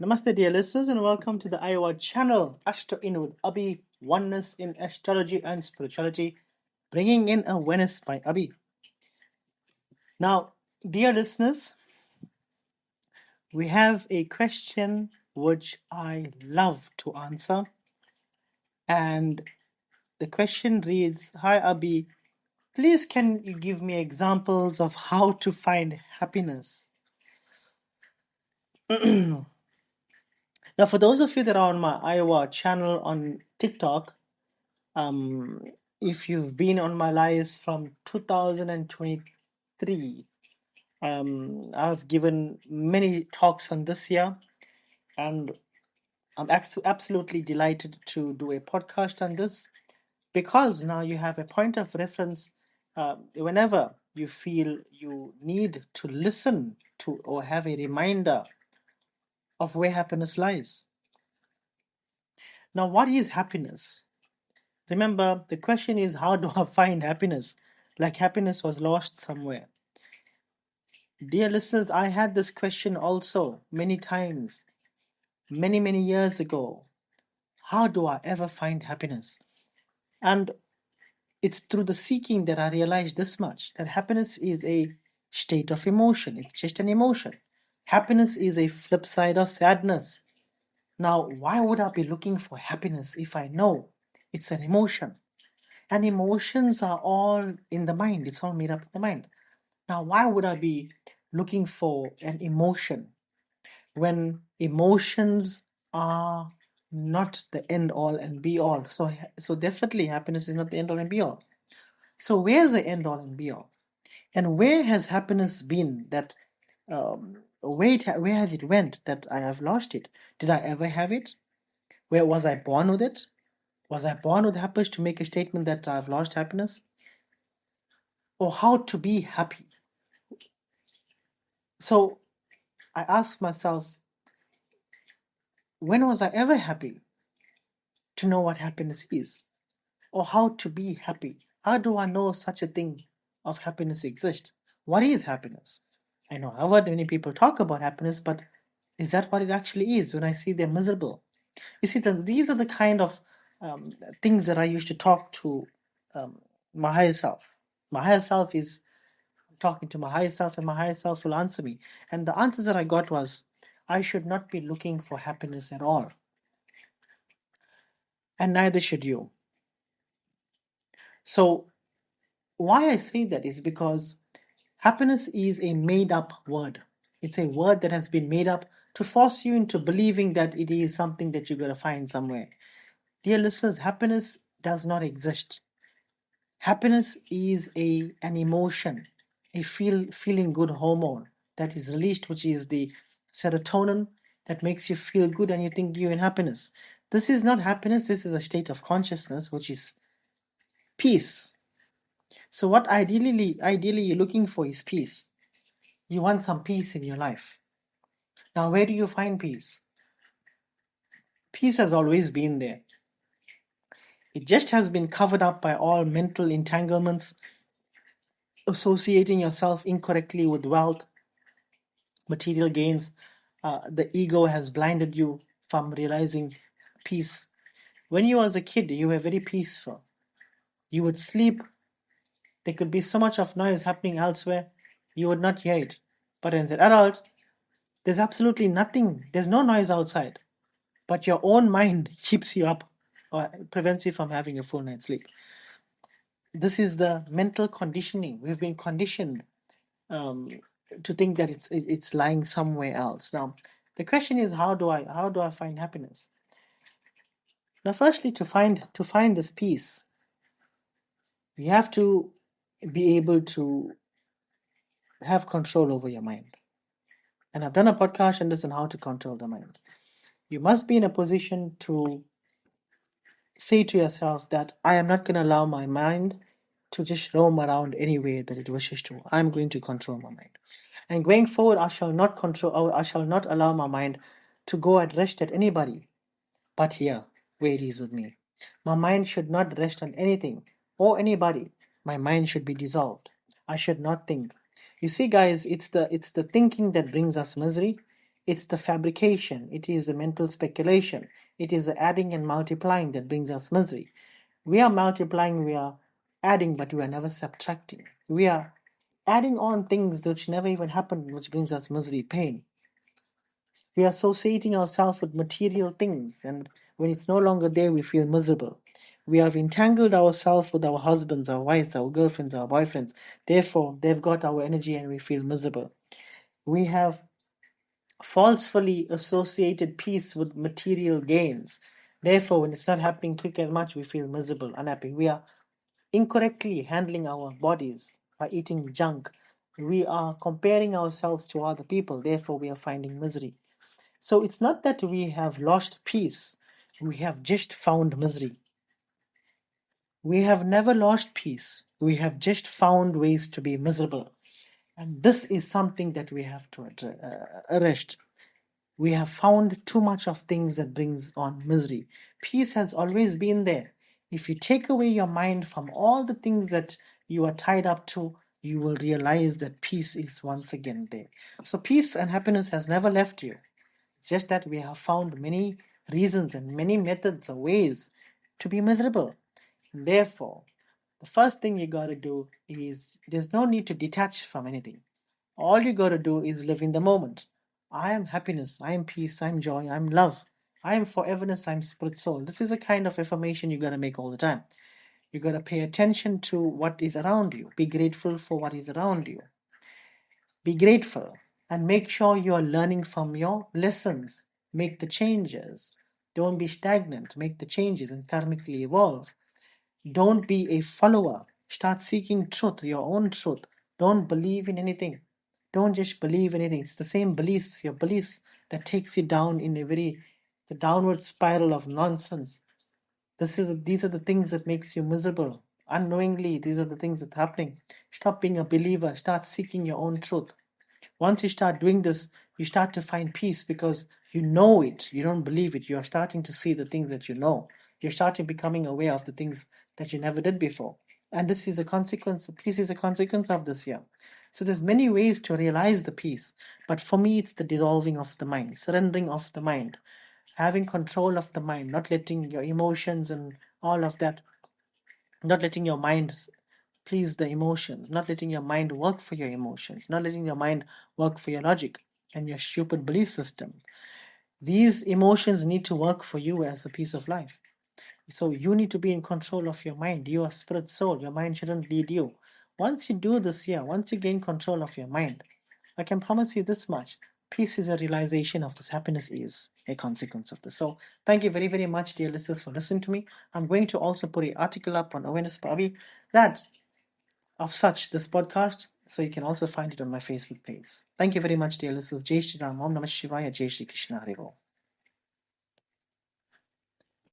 Namaste, dear listeners, and welcome to the Iowa channel, Ashto In with Abhi, Oneness in Astrology and Spirituality, bringing in awareness by Abhi. Now, dear listeners, we have a question which I love to answer, and the question reads, Hi Abhi, please can you give me examples of how to find happiness? Now, for those of you that are on my Iowa channel on TikTok, Um, if you've been on my lives from 2023, I've given many talks on this year, and I'm absolutely delighted to do a podcast on this because now you have a point of reference whenever you feel you need to listen to or have a reminder of where happiness lies. Now, what is happiness? Remember, the question is, how do I find happiness? Like happiness was lost somewhere. Dear listeners, I had this question also many times, many years ago. How do I ever find happiness? And it's through the seeking that I realized this much, that happiness is a state of emotion. It's just an emotion. Happiness is a flip side of sadness. Now, why would I be looking for happiness if I know it's an emotion? And emotions are all in the mind. It's all made up in the mind. Now, why would I be looking for an emotion when emotions are not the end all and be all? So definitely happiness is not the end all and be all. So where's the end all and be all? And where has happiness been that where has it went that I have lost it? Did I ever have it? Where was I born with it? Was I born with happiness to make a statement that I've lost happiness? Or how to be happy? So I ask myself, when was I ever happy to know what happiness is? Or how to be happy? How do I know such a thing of happiness exists? What is happiness? I know I've heard many people talk about happiness, but is that what it actually is when I see they're miserable? You see, these are the kind of things that I used to talk to um, my higher self. My higher self is talking to my higher self, and my higher self will answer me. And the answers that I got was, I should not be looking for happiness at all, and neither should you. So, why I say that is because happiness is a made up word. It's a word that has been made up to force you into believing that it is something that you're going to find somewhere. Dear listeners, happiness does not exist. Happiness is an emotion, a feeling good hormone that is released, which is the serotonin that makes you feel good and you think you're in happiness. This is not happiness, this is a state of consciousness, which is peace. So what ideally you're looking for is peace. You want some peace in your life. Now, where do you find peace? Peace has always been there. It just has been covered up by all mental entanglements, associating yourself incorrectly with wealth, material gains. The ego has blinded you from realizing peace. When you was a kid, you were very peaceful. You would sleep. There could be so much of noise happening elsewhere, you would not hear it. But as an adult, there's absolutely nothing. There's no noise outside. But your own mind keeps you up or prevents you from having a full night's sleep. This is the mental conditioning. We've been conditioned um, to think that it's lying somewhere else. Now, the question is, how do I find happiness? Now, firstly, to find this peace, you have to be able to have control over your mind. And I've done a podcast on this on how to control the mind. You must be in a position to say to yourself that I am not going to allow my mind to just roam around any way that it wishes to. I'm going to control my mind. And going forward, I shall not control, or I shall not allow my mind to go and rest at anybody but here, where it is with me. My mind should not rest on anything or anybody. My mind should be dissolved. I should not think. You see, guys, it's the thinking that brings us misery. It's the fabrication, it is the mental speculation, it is the adding and multiplying that brings us misery. We are multiplying, we are adding, but we are never subtracting. We are adding on things which never even happened, which brings us misery, pain. We are associating ourselves with material things, and when it's no longer there, we feel miserable. We have entangled ourselves with our husbands, our wives, our girlfriends, our boyfriends. Therefore, they've got our energy and we feel miserable. We have falsely associated peace with material gains. Therefore, when it's not happening quick as much, we feel miserable, unhappy. We are incorrectly handling our bodies by eating junk. We are comparing ourselves to other people. Therefore, we are finding misery. So it's not that we have lost peace, we have just found misery. We have never lost peace, we have just found ways to be miserable. And this is something that we have to arrest. We have found too much of things that brings on misery. Peace has always been there. If you take away your mind from all the things that you are tied up to, you will realize that peace is once again there. So peace and happiness has never left you. It's just that we have found many reasons and many methods or ways to be miserable. Therefore, the first thing you gotta do is there's no need to detach from anything. All you gotta do is live in the moment. I am happiness, I am peace, I am joy, I am love, I am foreverness, I am spirit soul. This is a kind of affirmation you gotta make all the time. You gotta pay attention to what is around you. Be grateful for what is around you. Be grateful and make sure you are learning from your lessons. Make the changes. Don't be stagnant. Make the changes and karmically evolve. Don't be a follower. Start seeking truth, your own truth. Don't believe in anything. Don't just believe anything. It's the same beliefs, your beliefs, that takes you down in the downward spiral of nonsense. These are the things that makes you miserable. Unknowingly, these are the things that are happening. Stop being a believer. Start seeking your own truth. Once you start doing this, you start to find peace because you know it. You don't believe it. You're starting to see the things that you know. You're starting becoming aware of the things that you never did before. And this is a consequence. Peace is a consequence of this here. So there's many ways to realize the peace. But for me, it's the dissolving of the mind, surrendering of the mind, having control of the mind, not letting your emotions and all of that, not letting your mind please the emotions, not letting your mind work for your emotions, not letting your mind work for your logic and your stupid belief system. These emotions need to work for you as a piece of life. So you need to be in control of your mind. You are spirit soul. Your mind shouldn't lead you. Once you do this here, once you gain control of your mind, I can promise you this much. Peace is a realization of this. Happiness is a consequence of this. So thank you very, very much, dear listeners, for listening to me. I'm going to also put an article up on Awareness Pravi that of such this podcast, so you can also find it on my Facebook page. Thank you very much, dear listeners. Jai Shri Ram, Om Namah Shivaya, Jai Shri Krishna, Hare Om.